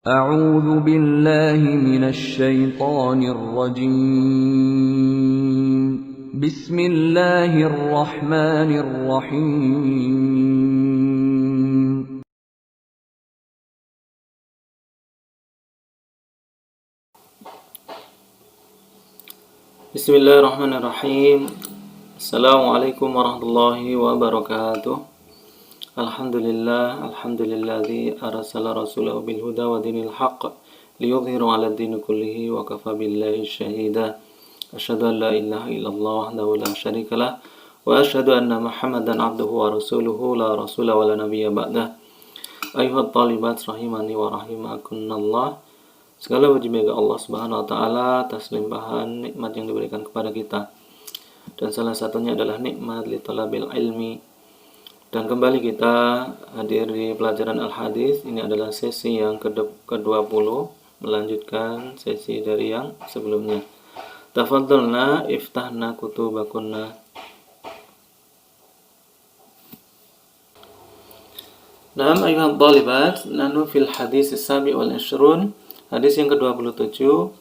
أعوذ بالله من الشيطان الرجيم بسم الله الرحمن الرحيم Bismillahirrahmanirrahim. Assalamualaikum warahmatullahi wabarakatuh. Alhamdulilladzi arsala rasulahu bil huda wa dinil haqq liyudhhiru 'ala ad-dini kullihi wa kafa billahi shahida. Asyhadu an la ilaha illallah wahdahu la syarikalah wa asyhadu anna Muhammadan 'abduhu wa rasuluhu la rasula wa la nabiyya ba'dah. Ayuhat talibat rahimani wa rahimakumullah. Segala puji bagi Allah Subhanahu wa taala atas limpahan nikmat yang diberikan kepada kita. Dan salah satunya adalah nikmat li talabil ilmi. Dan kembali kita hadir di pelajaran Al-Hadis. Ini adalah sesi yang ke-20, melanjutkan sesi dari yang sebelumnya. Tafadhalna iftahna kutubakunna. Naam ayuhal talibat, nahnu fil hadis as-sabi wal 20. Hadis yang ke-27.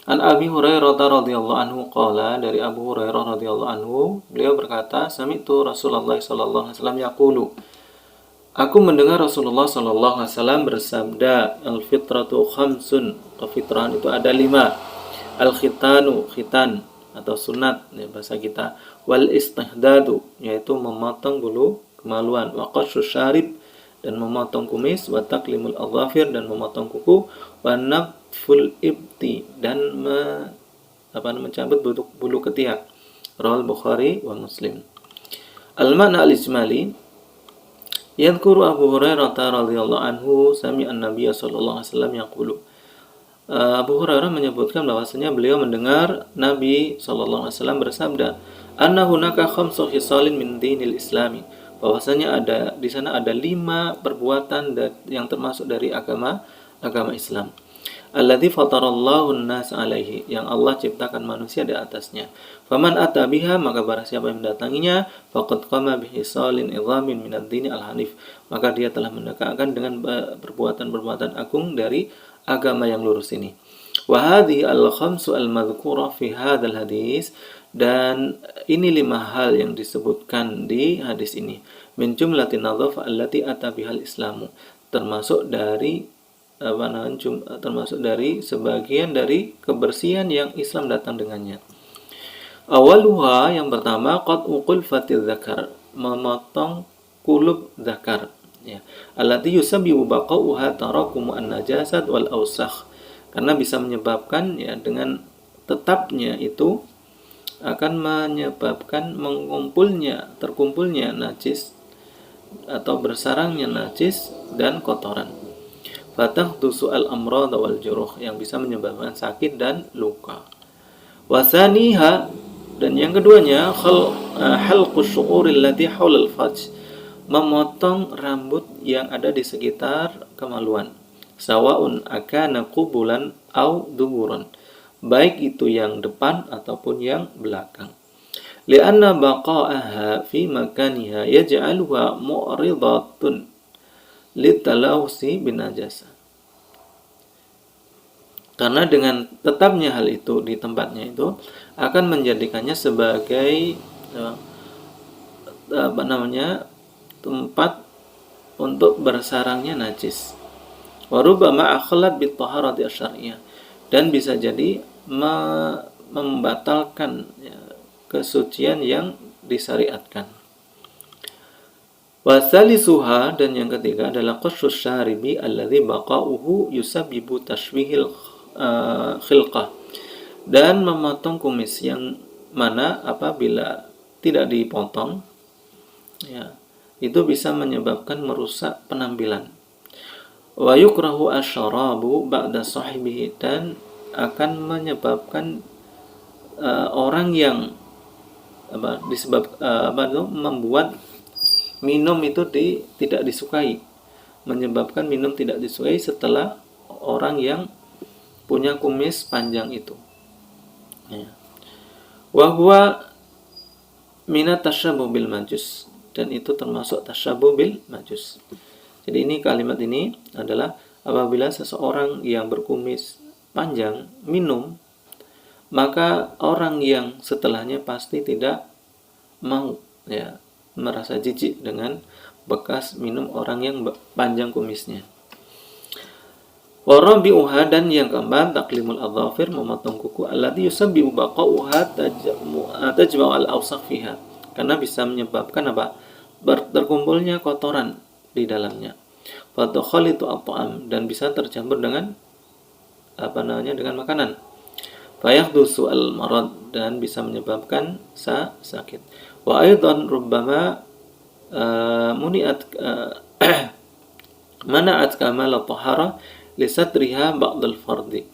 An Abi Hurairah radhiyallahu anhu qala, dari Abu Hurairah radhiyallahu anhu, beliau berkata, sami'tu Rasulullah sallallahu alaihi wasallam yaqulu, aku mendengar Rasulullah sallallahu alaihi wasallam bersabda, al-fitratu khamsun, kefitrahan itu ada 5. Al-khitanu, khitan atau sunat ya bahasa kita, wal istihdadu, yaitu memotong bulu kemaluan, wa qasyu syarib, dan memotong kumis, wa taqlimul adhafir, dan memotong kuku, wa naful ibti, dan mencabut bulu ketiak. Rawal Bukhari wa Muslim. Al-makna al-ijmali, yadhkuru Abu Hurairah radhiyallahu anhu sami'an Nabiy sallallahu alaihi wasallam yaqulu. Abu Hurairah menyebutkan bahwasanya beliau mendengar Nabi sallallahu alaihi wasallam bersabda, anna hunaka khamsu khisalin min dinil islami, bahwasanya di sana ada 5 perbuatan yang termasuk dari agama Islam. Alladzi fatarallahu an-nas alaihi, yang Allah ciptakan manusia di atasnya. Faman ata biha, maka barang siapa yang mendatanginya, faqad qama bihisalin idhamin min ad-din al-hanif, maka dia telah mendekatkan dengan perbuatan-perbuatan agung dari agama yang lurus ini. Wa hadhihi al-khamsu al-madhkura fi hadzal hadis, dan ini 5 hal yang disebutkan di hadis ini. Min jumlatin nadhaf allati ata bihal islamu, termasuk dari sebagian dari kebersihan yang Islam datang dengannya. Awaluha, yang pertama, qat'u fatiz zakar, memotong kulub zakar ya. Allati yusabbibu baqa'uha tarakumu an-najasat wal awsakh, karena bisa menyebabkan ya, dengan tetapnya itu akan menyebabkan terkumpulnya najis atau bersarangnya najis dan kotoran. Fatahdusu al-amrad wal juruh, yang bisa menyebabkan sakit dan luka. Wasaniha, dan yang keduanya, halqu syu'uril lati haulal fajr, memotong rambut yang ada di sekitar kemaluan. Sawaun akana qubulan au duburan, baik itu yang depan ataupun yang belakang. Lianna baqa'aha fi makaniha yaj'aluha mu'ridatun litalawsi bin najasa, karena dengan tetapnya hal itu di tempatnya itu akan menjadikannya sebagai tempat untuk bersarangnya najis. Wa rubbama akhlat bit taharati asy-syar'iyyah, dan bisa jadi membatalkan ya, kesucian yang disyariatkan. Wasalisuha, dan yang ketiga adalah qasyu syaribi alladzi baqa'uhu yusabbibu tashwihil khilqah, dan memotong kumis yang mana apabila tidak dipotong ya, itu bisa menyebabkan merusak penampilan. Wa yukrahu asyarabu ba'da sahibihi, dan akan menyebabkan orang yang membuat minum itu tidak disukai, menyebabkan minum tidak disukai setelah orang yang punya kumis panjang itu ya. Wa huwa minat tasyabuh bil majus, dan itu termasuk tasyabuh bil majus. Jadi ini kalimat ini adalah apabila seseorang yang berkumis panjang minum, maka orang yang setelahnya pasti tidak mau, ya, merasa jijik dengan bekas minum orang yang panjang kumisnya. Warabi'uha, dan yang keempat taklimul adzafir, memotong kuku, allati yusabbibu baqa'uha tajma'u al-awsakh fiha, karena bisa menyebabkan apa? Terkumpulnya kotoran di dalamnya. Wa tukhalitu at-ta'am, dan bisa tercampur dengan dengan makanan. Fayahdusu al-marad, dan bisa menyebabkan sakit. Wa aidan rubbama muni'at mana'at kamal at-tahara lisatriha ba'dal fardi,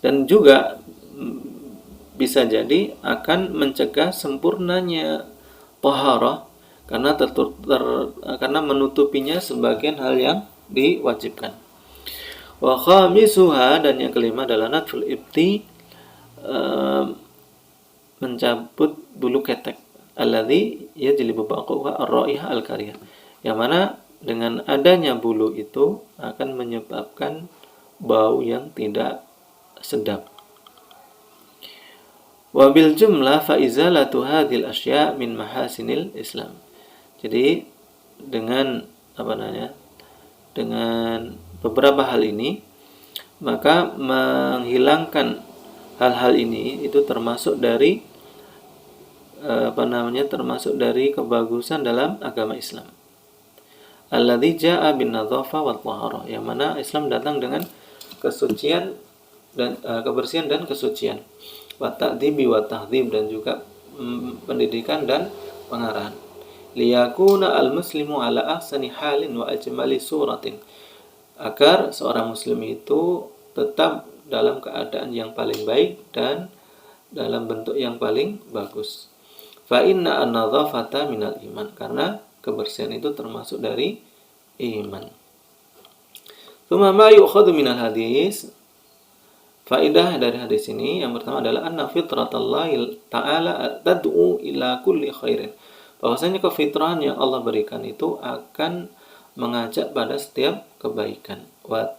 dan juga bisa jadi akan mencegah sempurnanya taharah karena menutupinya sebagian hal yang diwajibkan. Wa khamisuha, dan yang kelima adalah natful ibti, mencabut bulu ketek, alladzi yajlibu baqa'uha ar-ra'iha al-karihah, yang mana dengan adanya bulu itu akan menyebabkan bau yang tidak sedap. Wa bil jumlah fa izalatu hadhil asya' min mahasinil Islam. Jadi dengan dengan beberapa hal ini, maka menghilangkan hal-hal ini itu termasuk dari termasuk dari kebagusan dalam agama Islam. Alladzi jaa'a bin nadhafa wat taharah, yang mana Islam datang dengan kesucian dan kebersihan dan kesucian. Wa ta'dibi wa tahdhib, dan juga pendidikan dan pengarahan. Liyakuna al-muslimu ala ahsani halin wa ajmali suratin, agar seorang muslim itu tetap dalam keadaan yang paling baik dan dalam bentuk yang paling bagus. Fa inna an-nadhafata minal iman, karena kebersihan itu termasuk dari iman. Tsumma ma yu'khadhu minal hadis, faedah dari hadis ini yang pertama adalah anna fitratallahi ta'ala tad'u ila kulli khairin, bahwasanya kefitrahan yang Allah berikan itu akan mengajak pada setiap kebaikan. Wa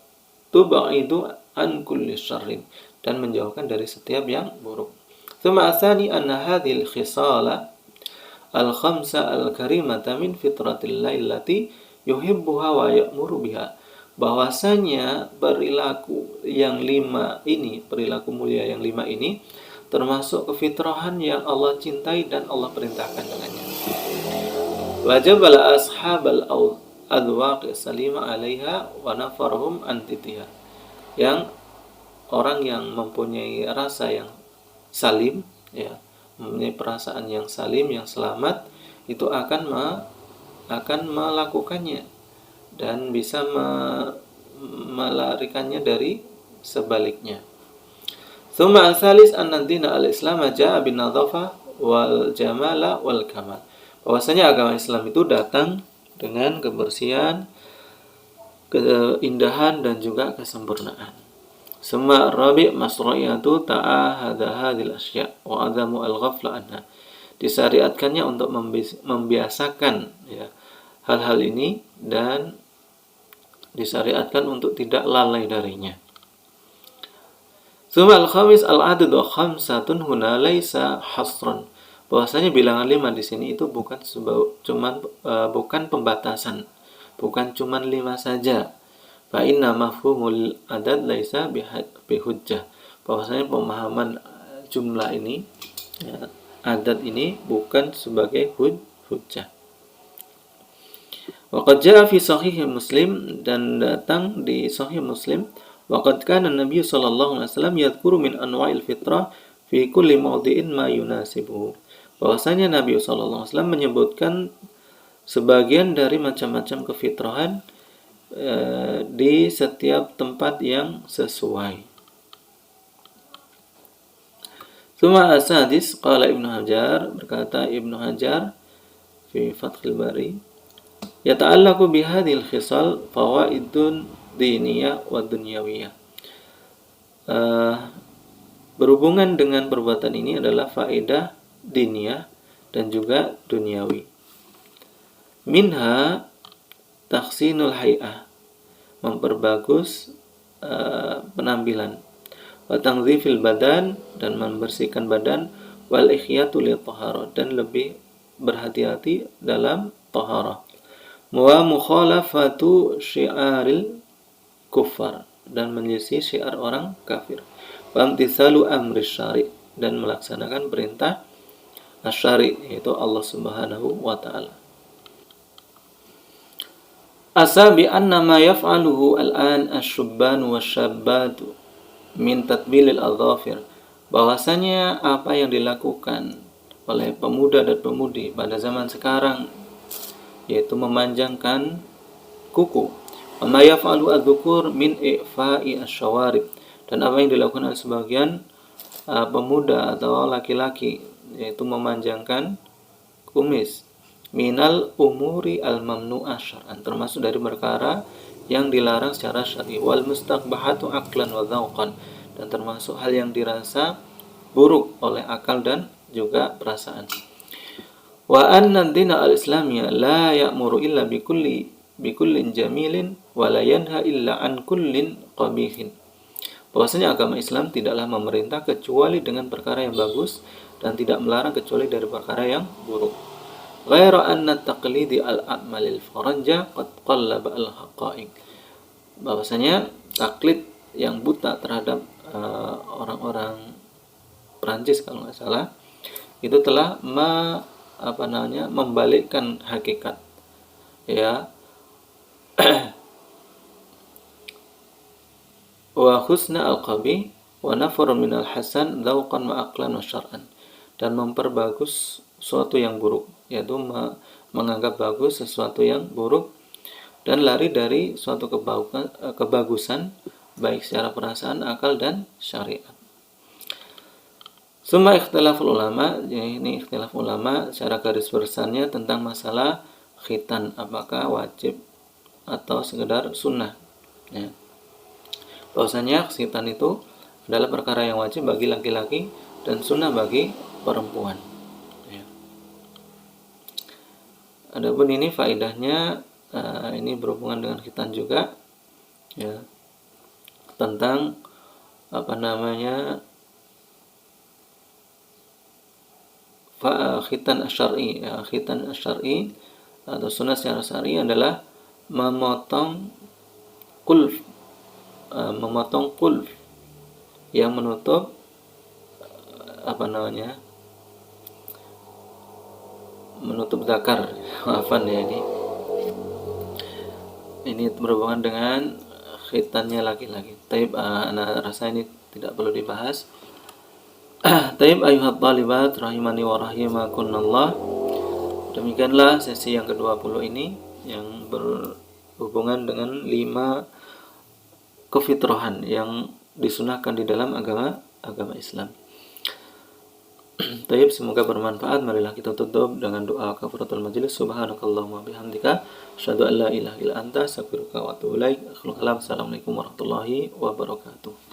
tub'idu an kulli syarrin, dan menjauhkan dari setiap yang buruk. Tsumma asani anna hadhil khisala al-khamsa al-karimata min fitratillahi allati yuhibbuha wa ya'muru biha, bahwasanya perilaku mulia yang 5 ini termasuk kefitrahan yang Allah cintai dan Allah perintahkan dengannya. Wajib ala ashabal adwaq salima 'alaiha wa nafarhum antitiha, yang orang yang mempunyai rasa yang salim, ya, mempunyai perasaan yang salim, yang selamat, itu akan melakukannya dan bisa melarikannya dari sebaliknya. Tsumma al-tsalis anna ad-dina al-islam jaa'a bin nadhafah wal jamala wal kamal, bahwasanya agama Islam itu datang dengan kebersihan, keindahan, dan juga kesempurnaan. Summa rabi' masru'iyatu ta'ahada hadhil asya' wa adamu al-ghafla anha, disyariatkannya untuk membiasakan, ya, hal-hal ini, dan disyariatkan untuk tidak lalai darinya. Tsumma al-khamis al-adadu khamsatun huna laisa hasran, bahwasanya bilangan 5 di sini itu bukan pembatasan, bukan cuman 5 saja. Fa inna mafhumul adad laisa bihujjah, bahwasanya pemahaman jumlah ini, ya, adat ini bukan sebagai hujjah. Waqad jaa fi sahih Muslim, dan datang di sahih Muslim, waqad kana Nabi sallallahu alaihi wasallam yadhkuru min anwa'il fitrah fi kulli mawdi'in ma yunasibuhu, bahwasanya Nabi sallallahu alaihi wasallam menyebutkan sebagian dari macam-macam kefitrahan di setiap tempat yang sesuai. Tsumma as-sadis qala Ibnu Hajar, berkata Ibnu Hajar fi Fathul Bari, yata'allaqu bihadhil khisal fawaidun diniyah wa dunyawiyah, berhubungan dengan perbuatan ini adalah faedah diniyah dan juga duniawi. Minha takhsinul hay'ah, memperbagus penampilan. Wa tanzifil badan, dan membersihkan badan. Wal ikhyatu li taharah, dan lebih berhati-hati dalam taharah. Wa mukhalafatu syiaril kuffar, dan menyelisih syiar orang kafir. Wa imtithalu amri syari', dan melaksanakan perintah asyari', yaitu Allah Subhanahu wa taala. Asabi anna ma yaf'aluhu al-an asy-syubban wasyabbatu min tatbilil adhafir, bahwasanya apa yang dilakukan oleh pemuda dan pemudi pada zaman sekarang, yaitu memanjangkan kuku. Wa ma yaf'alu adz-dzukur min ifa'i asy-syawarib, dan apa yang dilakukan oleh sebagian pemuda atau laki-laki, yaitu memanjangkan kumis. Minal umuri al-mamnu'ah syar'an, termasuk dari perkara yang dilarang secara syar'i. Wal mustaqbahatu aqlan wa dzauqan, dan termasuk hal yang dirasa buruk oleh akal dan juga perasaan. Wa anna ad-dina al-islamiyya la ya'muru illa bikullin jamilin wa la yanha illa an kullin qabihin, bahwasanya agama Islam tidaklah memerintah kecuali dengan perkara yang bagus dan tidak melarang kecuali dari perkara yang buruk. Ghaira anna taqlidi al-a'malil faranja qad qallaba al-haqa'iq, bahwasanya taklid yang buta terhadap orang-orang Prancis kalau nggak salah, itu telah membalikkan hakikat, ya. Wa husna al-qabih wa nafar min al-hasan dzauqan wa aqlan wa syar'an, dan memperbagus sesuatu yang buruk, yaitu menganggap bagus sesuatu yang buruk dan lari dari suatu kebagusan baik secara perasaan, akal, dan syariat. Summa ikhtilaful ulama, ini ikhtilaf ulama secara garis besarnya tentang masalah khitan, apakah wajib atau sekedar sunnah, ya. Bahwasanya khitan itu adalah perkara yang wajib bagi laki-laki dan sunnah bagi perempuan, ya. Adapun ini faedahnya, ini berhubungan dengan khitan juga, ya, tentang khitan asy'ari, ya. Khitan asy'ari atau sunnah secara syar'i adalah memotong kulf yang menutup menutup zakar. Maafan ya, ini berhubungan dengan khitannya laki-laki. Taib, ana rasa ini tidak perlu dibahas. Taib ayuhat talibat rahimani wa rahimakunallah. Demikianlah sesi yang ke-20 ini yang berhubungan dengan 5 kefitrahan yang disunahkan di dalam agama Islam. Taib, semoga bermanfaat. Marilah kita tutup dengan doa kafaratul majelis. Subhanakallahumma bihamdika asyhadu an la ilaha illa anta astaghfiruka wa atubu ilaik. Assalamualaikum warahmatullahi wabarakatuh.